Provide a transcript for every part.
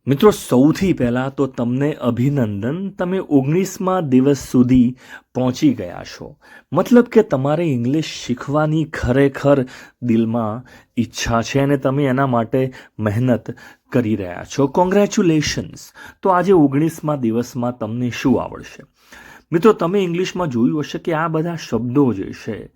મિત્રો સૌથી પહેલાં તો તમને અભિનંદન, તમે 19મા દિવસ સુધી પહોંચી ગયા છો. મતલબ કે તમારે ઇંગ્લિશ શીખવાની ખરેખર દિલમાં ઈચ્છા છે અને તમે એના માટે મહેનત કરી રહ્યા છો. કોંગ્રેચ્યુલેશન્સ. તો આજે 19મા દિવસમાં તમને શું આવડશે? મિત્રો, તમે ઇંગ્લિશમાં જોયું હશે કે આ બધા શબ્દો જે છે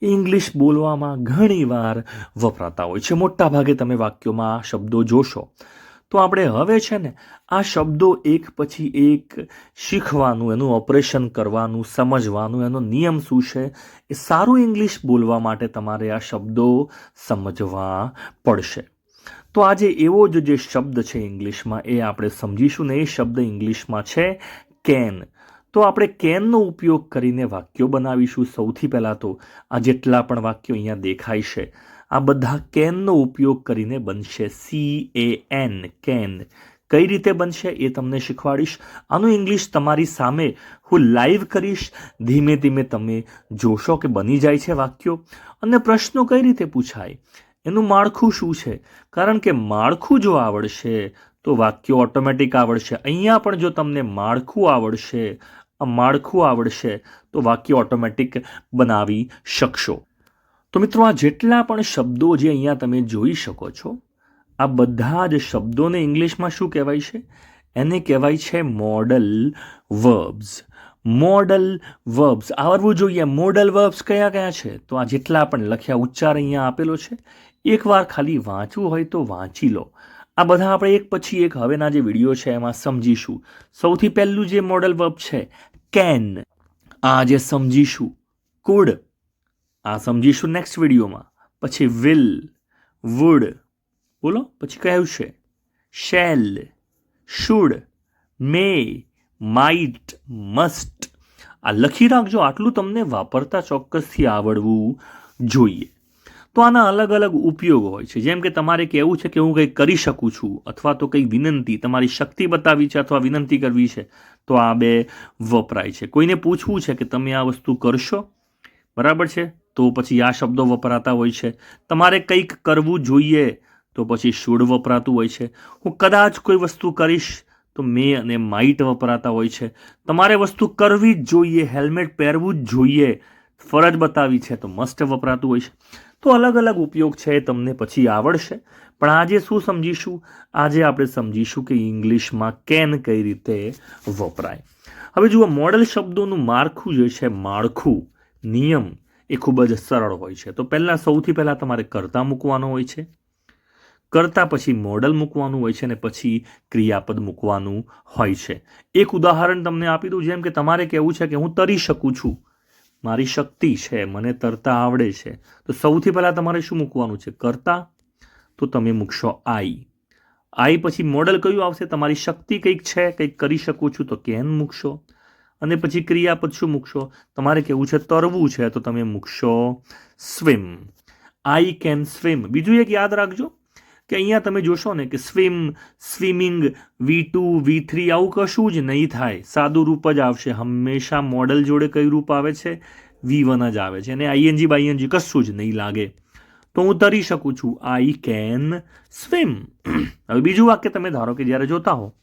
એ ઇંગ્લિશ બોલવામાં ઘણીવાર વપરાતા હોય છે. મોટા ભાગે તમે વાક્યોમાં આ શબ્દો જોશો. તો આપણે હવે છે ને આ શબ્દો એક પછી એક શીખવાનું, એનું ઓપરેશન કરવાનું, સમજવાનું, એનો નિયમ શું છે, એ સારું ઇંગ્લિશ બોલવા માટે તમારે આ શબ્દો સમજવા પડશે. તો આજે એવો જ જે શબ્દ છે ઇંગ્લિશમાં એ આપણે સમજીશું ને એ શબ્દ ઇંગ્લિશમાં છે કેન. તો આપણે કેનનો ઉપયોગ કરીને વાક્યો બનાવીશું. સૌથી પહેલાં તો આ જેટલા પણ વાક્યો અહીંયા દેખાય છે આ બધા કેનનો ઉપયોગ કરીને બનશે. CAN, can. કઈ રીતે બનશે એ તમને શીખવાડીશ. આનું ઇંગ્લિશ તમારી સામે હું લાઈવ કરીશ. ધીમે ધીમે તમે જોશો કે બની જાય છે વાક્યો. અને પ્રશ્નો કઈ રીતે પૂછાય, એનું માળખું શું છે, કારણ કે માળખું જો આવડશે તો વાક્યો ઓટોમેટિક આવડશે. અહીંયા પણ જો તમને માળખું આવડશે તો વાક્ય ઓટોમેટિક બનાવી શકશો. તો મિત્રો, આ જેટલા પણ શબ્દો જે અહીંયા તમે જોઈ શકો છો આ બધા જ શબ્દોને ઇંગ્લિશમાં શું કહેવાય છે? એને કહેવાય છે મોડલ વર્બ્સ. મોડલ વર્બ્સ આવડવું જોઈએ. મોડલ વર્બ્સ કયા કયા છે? તો આ જેટલા પણ લખ્યા ઉચ્ચાર અહીંયા આપેલો છે. એકવાર ખાલી વાંચવું હોય તો વાંચી લો. આ બધા આપણે એક પછી એક હવેના જે વિડીયો છે એમાં સમજીશું. સૌથી પહેલું જે મોડલ વર્બ છે કેન, આ જે સમજીશું. કુડ, આ સમજીશું નેક્સ્ટ વિડીયોમાં. પછી વિલ, વુડ, બોલો. પછી કયું છે shall, should, may, might, must. આ લખી રાખજો. આટલું તમને વાપરતા ચોક્કસથી આવડવું જોઈએ. તો આના અલગ અલગ ઉપયોગ હોય છે. જેમ કે તમારે કહેવું છે કે હું કંઈક કરી શકું છું, અથવા તો કંઈક વિનંતી, તમારી શક્તિ બતાવી છે અથવા વિનંતી કરવી છે, તો આ બે વપરાય છે. કોઈને પૂછવું છે કે તમે આ વસ્તુ કરશો, બરાબર છે, તો પછી આ શબ્દો વપરાતા હોય છે. તમારે કંઈક કરવું જોઈએ તો પછી શુડ વપરાતું હોય છે. હું કદાચ કોઈ વસ્તુ કરીશ તો મે અને માઇટ વપરાતા હોય છે. તમારે વસ્તુ કરવી જ જોઈએ, હેલ્મેટ પહેરવું જ જોઈએ, ફરજ બતાવી છે, તો મસ્ટ વપરાતું હોય છે. તો અલગ અલગ ઉપયોગ છે એ તમને પછી આવડશે. પણ આજે શું સમજીશું? આજે આપણે સમજીશું કે ઇંગ્લિશમાં કેન કઈ રીતે વપરાય. હવે જુઓ, મોડલ શબ્દોનું માળખું જે છે, માળખું, નિયમ, એ ખૂબ જ સરળ હોય છે. તો સૌથી પહેલાં તમારે કર્તા મૂકવાનો હોય છે. કર્તા પછી મોડલ મૂકવાનું હોય છે અને પછી ક્રિયાપદ મૂકવાનું હોય છે. એક ઉદાહરણ તમને આપી દઉં. જેમ કે તમારે કહેવું છે કે હું તરી શકું છું, મારી શક્તિ છે, મને તરતા આવડે છે. તો સૌથી પહેલાં તમારે શું મૂકવાનું છે? કર્તા. તો તમે મૂકશો આઈ. આઈ પછી મોડલ કયું આવશે? તમારી શક્તિ કંઈક છે, કંઈક કરી શકું છું, તો કેન મૂકશો. અને પછી ક્રિયાપદ શું મૂકશો? તમારે કેવું છે તરવું છે, તો તમે મૂકશો સ્વિમ. I can swim. બીજું એક યાદ રાખજો કે અહીંયા તમે જોશો ને કે સ્વિમ, સ્વિમિંગ, V2, V3 આવું કશું જ નહીં થાય. સાદું રૂપ જ આવશે. હંમેશા મોડલ જોડે કયું રૂપ આવે છે? V1 જ આવે છે. અને ING બાયNG કશું જ નહીં લાગે. તો હું તરી શકું છું, આઈ કેન સ્વિમ. હવે બીજું વાક્ય તમે ધારો કે જ્યારે જોતા હો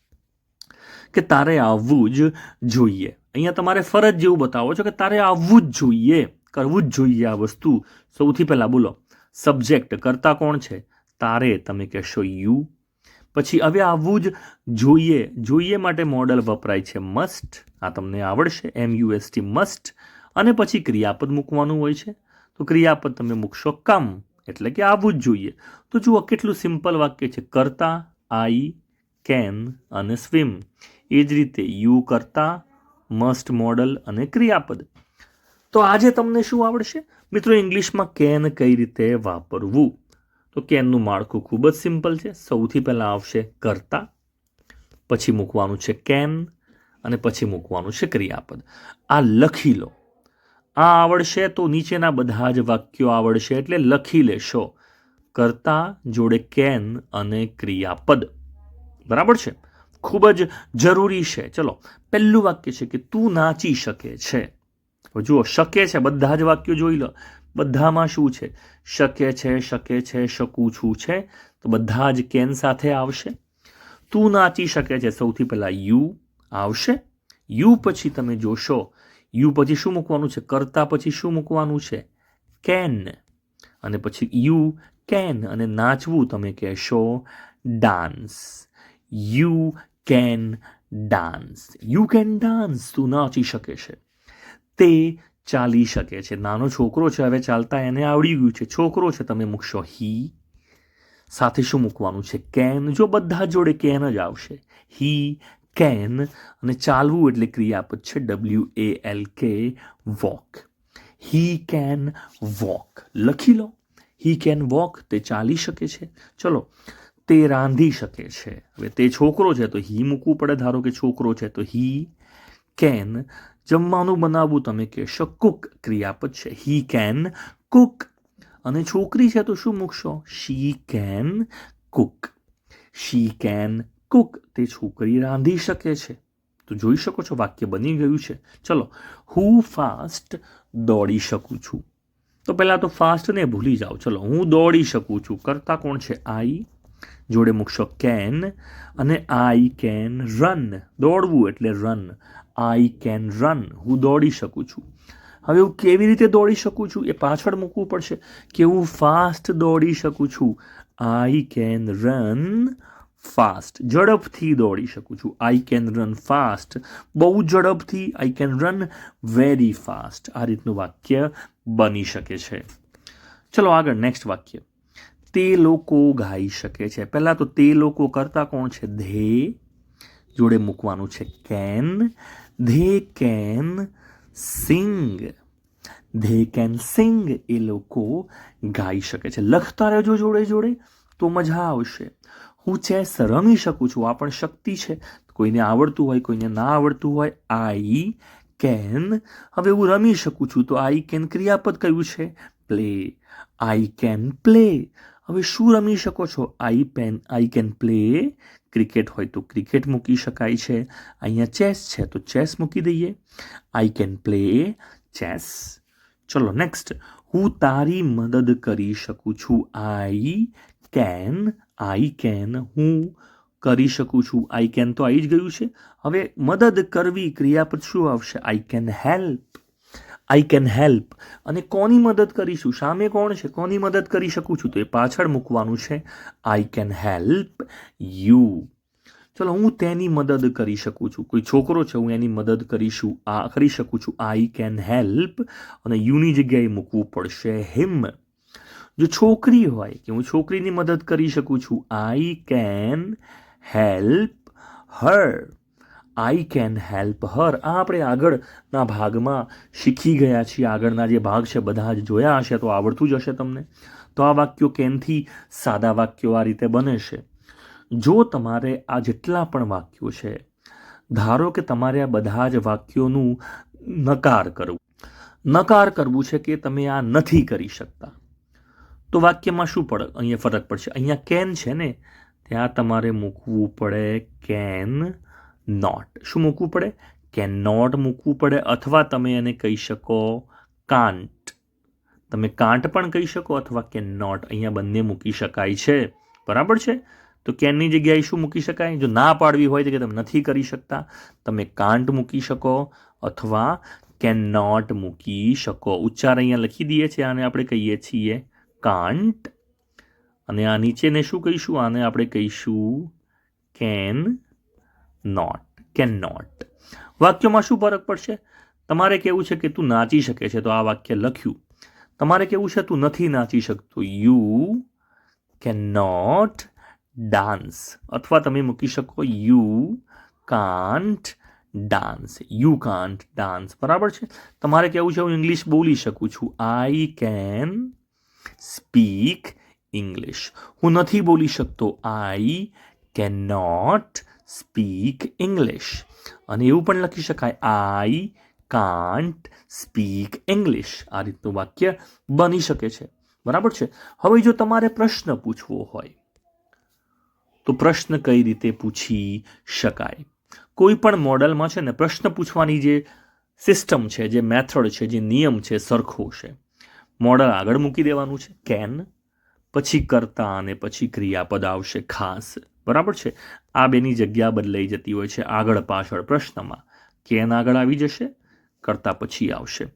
કે તારે આવવું જ જોઈએ. અહીંયા તમારે ફરજ જેવું બતાવો છો કે તારે આવવું જ જોઈએ, કરવું જ જોઈએ આ વસ્તુ. સૌથી પહેલાં બોલો સબ્જેક્ટ. કરતા કોણ છે? તારે. તમે કહેશો યુ. પછી હવે આવવું જ જોઈએ. જોઈએ માટે મોડલ વપરાય છે મસ્ટ. આ તમને આવડશે, MUST, મસ્ટ. અને પછી ક્રિયાપદ મૂકવાનું હોય છે. તો ક્રિયાપદ તમે મૂકશો કમ, એટલે કે આવવું જ જોઈએ. તો જુઓ કેટલું સિમ્પલ વાક્ય છે. કરતા, આઈ, કેન અને સ્વિમ. એ જ રીતે યુ કરતા, મસ્ટ મોડલ અને ક્રિયાપદ. તો આજે તમને શું આવડશે મિત્રો? ઇંગ્લિશમાં કેન કઈ રીતે વાપરવું. તો કેનનું માળખું ખૂબ જ સિમ્પલ છે. સૌથી પહેલાં આવશે કરતા, પછી મૂકવાનું છે કેન અને પછી મૂકવાનું છે ક્રિયાપદ. આ લખી લો. આ આવડશે તો નીચેના બધા જ વાક્યો આવડશે, એટલે લખી લેશો. કરતા જોડે કેન અને ક્રિયાપદ. બરાબર છે? ખૂબ જ જરૂરી છે. ચલો, પહેલું વાક્ય છે કે તું નાચી શકે છે. જુઓ, શકે છે, બધા જ વાક્યો જોઈ લો. બધામાં શું છે? શકે છે, શકું છું છે. તો બધા જ કેન સાથે આવશે. તું નાચી શકે છે, સૌથી પહેલાં યુ આવશે. યુ પછી તમે જોશો, યુ પછી શું મૂકવાનું છે? કરતા પછી શું મૂકવાનું છે? કેન. અને પછી યુ કેન, અને નાચવું તમે કહેશો dance. You can dance. You can dance. તું નાચી શકે છે. તે ચાલી શકે છે. નાનો છોકરો છે, હવે ચાલતા એને આવડી ગયું છે. છોકરો છે, તમે મૂકશો હી. સાથે શું મૂકવાનું છે? કેન. જો બધા જોડે કેન જ આવશે. He can. અને ચાલવું એટલે ક્રિયાપદ છે WALK, walk. He can walk. લખી લો. He can walk. તે ચાલી શકે છે. ચલો, તે રાંધી શકે છે. હવે તે છોકરો છે તો હી મૂકવું પડે. ધારો કે છોકરો છે તો હી કેન. જમવાનું બનાવવું તમે કહેશો કુક, ક્રિયાપદ છે. He can cook. અને છોકરી છે તો શું મૂકશો? She can cook. She can cook. તે છોકરી રાંધી શકે છે. તો જોઈ શકો છો વાક્ય બની ગયું છે. ચલો, હું ફાસ્ટ દોડી શકું છું. તો પહેલાં તો ફાસ્ટને ભૂલી જાઓ. ચલો, હું દોડી શકું છું. કરતા કોણ છે? આઈ. જોડે મૂકશો કેન. અને આઈ કેન રન. દોડવું એટલે રન. I can run. હું દોડી શકું છું. હવે હું કેવી રીતે દોડી શકું છું એ પાછળ મૂકવું પડશે કે હું ફાસ્ટ દોડી શકું છું. I can run fast. ઝડપથી દોડી શકું છું. I can run fast. બહુ ઝડપથી. I can run very fast. આ રીતનું વાક્ય બની શકે છે. ચલો આગળ, નેક્સ્ટ વાક્ય. તે લોકો ગાઈ શકે છે. પહેલાં તો તે લોકો કરતા કોણ છે? ધે. જોડે મૂકવાનું છે can. They can sing. They can sing. એ લોકો ગાઈ શકે છે. લખતા રહેજો જોડે જોડે તો મજા આવશે. હું ચેસ રમી શકું છું. આ પણ શક્તિ છે. કોઈને આવડતું હોય, કોઈને ના આવડતું હોય. I can. હવે હું રમી શકું છું તો આઈ કેન ક્રિયાપદ કયું છે? પ્લે. I can play. હવે શું રમી શકો છો? I can play. ક્રિકેટ હોય તો ક્રિકેટ મૂકી શકાય છે. અહીંયા ચેસ છે તો ચેસ મૂકી દઈએ. I can play chess. ચલો નેક્સ્ટ. હું તારી મદદ કરી શકું છું. I can. હું કરી શકું છું. આઈ કેન તો આવી જ ગયું છે. હવે મદદ કરવી, ક્રિયાપદ શું આવશે? I can help. I can help. અને કોની મદદ કરીશું? સામે કોણ છે? કોની મદદ કરી શકું છું? તો એ પાછળ મૂકવાનું છે. I can help you. ચલો, હું તેની મદદ કરી શકું છું. કોઈ છોકરો છે, હું એની મદદ કરી શકું છું. I can help. અને યુની જગ્યાએ મૂકવું પડશે હિમ. જો છોકરી હોય કે હું છોકરીની મદદ કરી શકું છું. I can help her. I can help her. આ આપણે આગળના ભાગમાં શીખી ગયા છીએ. આગળના જે ભાગ છે બધા જ જોયા હશે તો આવડતું જ હશે તમને. તો આ વાક્યો કેનથી સાદા વાક્યો આ રીતે બને છે. જો તમારે આ જેટલા પણ વાક્યો છે, ધારો કે તમારે આ બધા જ વાક્યોનું નકાર કરવું છે કે તમે આ નથી કરી શકતા, તો વાક્યમાં શું અહીંયા ફરક પડશે? અહીંયા કેન છે ને, ત્યાં તમારે મૂકવું પડે કેન નોટ. શું મૂકવું પડે? કેન નોટ મૂકવું પડે. અથવા તમે એને કહી શકો કાન્ટ. તમે કાન્ટ પણ કહી શકો અથવા કેન નોટ. અહીંયા બંને મૂકી શકાય છે. બરાબર છે? તો કેનની જગ્યાએ શું મૂકી શકાય? જો ના પાડવી હોય તો કે તમે નથી કરી શકતા, તમે કાન્ટ મૂકી શકો અથવા કેન નોટ મૂકી શકો. ઉચ્ચાર અહીંયા લખી દઈએ છીએ. આને આપણે કહીએ છીએ કાન્ટ. અને આ નીચેને શું કહીશું? આને આપણે કહીશું કેન નોટ. Can not. વાક્યમાં શું ફરક પડશે? તમારે કેવું છે કે તું નાચી શકે છે, તો આ વાક્ય લખ્યું. તમારે કેવું છે તું નથી નાચી શકતો, યુ કેન નોટ ડાન્સ. અથવા તમે મૂકી શકો you can't dance. You can't dance. બરાબર છે? તમારે કેવું છે હું ઇંગ્લિશ બોલી શકું છું. I can speak English. હું નથી બોલી શકતો. I can not speak English. અને એવું પણ લખી શકાય આઈ કાન્ટ સ્પીક ઇંગ્લિશ. આ રીતનું વાક્ય બની શકે છે. બરાબર છે? હવે જો તમારે પ્રશ્ન પૂછવો હોય તો પ્રશ્ન કઈ રીતે પૂછી શકાય? કોઈ પણ મોડલમાં છે ને પ્રશ્ન પૂછવાની જે સિસ્ટમ છે, જે મેથડ છે, જે નિયમ છે, સરખો છે. મોડલ આગળ મૂકી દેવાનું છે કેન, પછી કરતા અને પછી ક્રિયાપદ આવશે ખાસ. બરાબર છે. આ બેની જગ્યા બદલાઈ જતી હોય છે આગળ પાછળ પ્રશ્નમાં. કેન આગળ આવી જશે, કરતા પછી આવશે.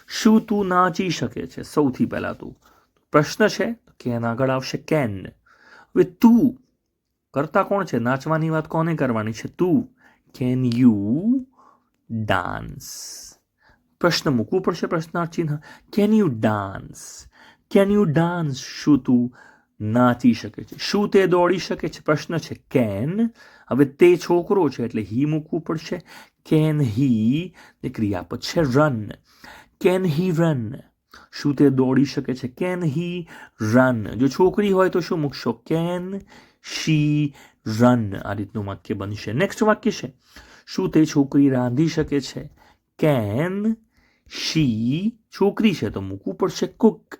શું તું નાચી શકે છે? સૌથી પહેલા તું પ્રશ્ન છે, કેન આગળ આવશે કેન. હવે તું કરતા કોણ છે? નાચવાની વાત કોને કરવાની છે? તું. Can you dance? પ્રશ્ન મૂકવું પડશે, પ્રશ્નાર્થ ચિહ્ન. Can you dance? Can you dance? શું તું નાચી શકે છે? શું તે દોડી શકે છે? પ્રશ્ન છે કેન. હવે તે છોકરો છે એટલે હી મૂકવું પડશે. કેન હી ને ક્રિયાપદ છે રન. Can he run? શું તે દોડી શકે છે? Can he run? જો છોકરી હોય તો શું મૂકશો? Can she run? આ રીતનું વાક્ય બનશે. નેક્સ્ટ વાક્ય છે, શું તે છોકરી રાંધી શકે છે? કેન શી, છોકરી છે તો મૂકવું પડશે કુક.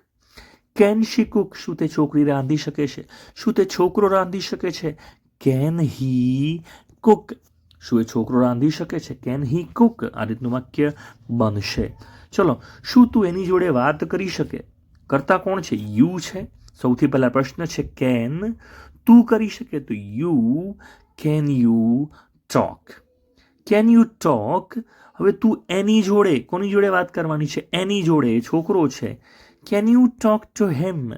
Can she Cook? શું તે છોકરી રાંધી શકે છે? શું તે છોકરો રાંધી શકે છે? Can he Cook? શું એ છોકરો રાંધી શકે છે? Can he Cook? આ રીતનું વાક્ય બનશે. ચલો, શું તું એની જોડે વાત કરી શકે? કરતા કોણ છે? યુ છે. સૌથી પહેલા પ્રશ્ન છે કેન તું કરી શકે? તો you. Can you talk? Can you talk? હવે તું એની જોડે, કોની જોડે વાત કરવાની છે? એની જોડે, છોકરો છે. Can you talk to him?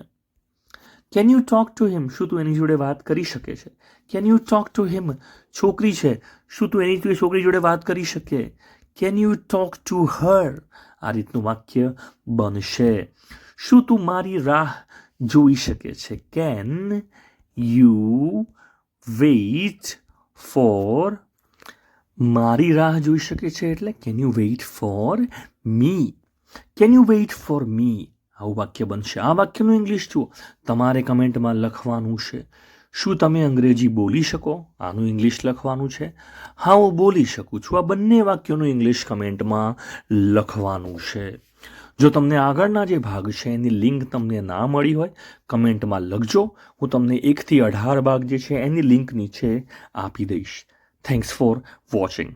Can you talk to him? શું તું એની જોડે વાત કરી શકે છે? Can you talk to him? છોકરી છે, શું તું એની છોકરી જોડે વાત કરી શકે? Can you talk to her? આ રીતનું વાક્ય બનશે. શું તું મારી રાહ જોઈ શકે છે? Can you weight four? મારી રાહ જોઈ શકે છે એટલે can you weight for me? Can you weight for me? આવું વાક્ય બનશે. આ વાક્યનું ઇંગ્લિશ જુઓ, તમારે કમેન્ટમાં લખવાનું છે. શું તમે અંગ્રેજી બોલી શકો? આનું ઇંગ્લિશ લખવાનું છે. હા, હું બોલી શકું છું. આ બંને વાક્યોનું ઇંગ્લિશ કમેન્ટમાં લખવાનું છે. જો તમને આગળના જે ભાગ છે એની લિંક તમને ના મળી હોય, કમેન્ટમાં લખજો. હું તમને 1 થી 18 ભાગ જે છે એની લિંક નીચે આપી દઈશ. Thanks for watching.